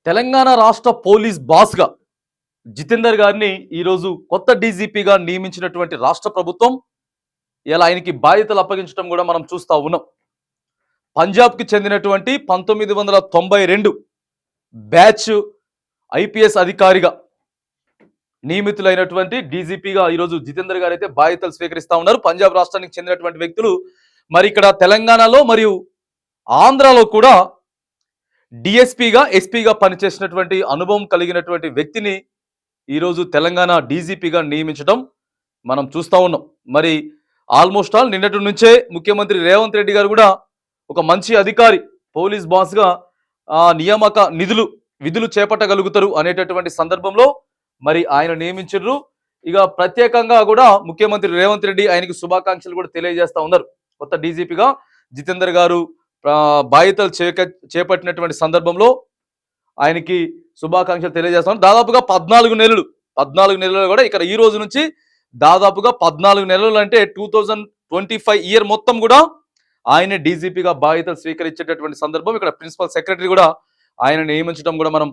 తెలంగాణ రాష్ట్ర పోలీస్ బాస్గా జితేందర్ గారిని ఈరోజు కొత్త డీజీపీగా నియమించినటువంటి రాష్ట్ర ప్రభుత్వం ఇలా ఆయనకి బాధ్యతలు అప్పగించడం కూడా మనం చూస్తా ఉన్నాం. పంజాబ్కి చెందినటువంటి 1992 బ్యాచ్ ఐపీఎస్ అధికారిగా నియమితులైనటువంటి డీజీపీగా ఈరోజు జితేందర్ గారు అయితే బాధ్యతలు స్వీకరిస్తా ఉన్నారు. పంజాబ్ రాష్ట్రానికి చెందినటువంటి వ్యక్తులు మరి ఇక్కడ తెలంగాణలో మరియు ఆంధ్రాలో కూడా డిఎస్పీగా ఎస్పీగా పనిచేసినటువంటి అనుభవం కలిగినటువంటి వ్యక్తిని ఈరోజు తెలంగాణ డీజీపీగా నియమించడం మనం చూస్తూ ఉన్నాం. మరి ఆల్మోస్ట్ ఆల్ నిన్నటి నుంచే ముఖ్యమంత్రి రేవంత్ రెడ్డి గారు కూడా ఒక మంచి అధికారి పోలీస్ బాస్గా నియామక విధులు చేపట్టగలుగుతారు అనేటటువంటి సందర్భంలో మరి ఆయన నియమించారు. ఇక ప్రత్యేకంగా కూడా ముఖ్యమంత్రి రేవంత్ రెడ్డి ఆయనకి శుభాకాంక్షలు కూడా తెలియజేస్తా ఉన్నారు. కొత్త డీజీపీగా జితేందర్ గారు బాధ్యతలు చేపట్టినటువంటి సందర్భంలో ఆయనకి శుభాకాంక్షలు తెలియజేస్తాను. దాదాపుగా 14 నెలలు కూడా ఇక్కడ ఈ రోజు నుంచి దాదాపుగా 14 నెలలు అంటే 2025 ఇయర్ మొత్తం కూడా ఆయన డీజీపీగా బాధ్యతలు స్వీకరించేటటువంటి సందర్భం. ఇక్కడ ప్రిన్సిపల్ సెక్రటరీ కూడా ఆయన నియమించడం కూడా మనం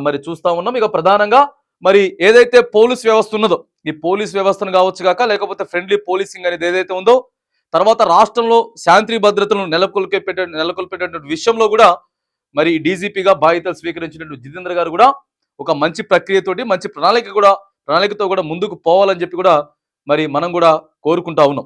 మరి చూస్తా ఉన్నాం. ఇక ప్రధానంగా మరి ఏదైతే పోలీస్ వ్యవస్థ ఉన్నదో ఈ పోలీస్ వ్యవస్థను కావచ్చు కాక లేకపోతే ఫ్రెండ్లీ పోలీసింగ్ అనేది ఏదైతే ఉందో, తర్వాత రాష్ట్రంలో శాంతి భద్రతలను నెలకొల్పేటటువంటి విషయంలో కూడా మరి డీజీపీగా బాధ్యతలు స్వీకరించినటువంటి జితేందర్ గారు కూడా ఒక మంచి ప్రక్రియతోటి మంచి ప్రణాళికతో కూడా ముందుకు పోవాలని చెప్పి కూడా మరి మనం కూడా కోరుకుంటా ఉన్నాం.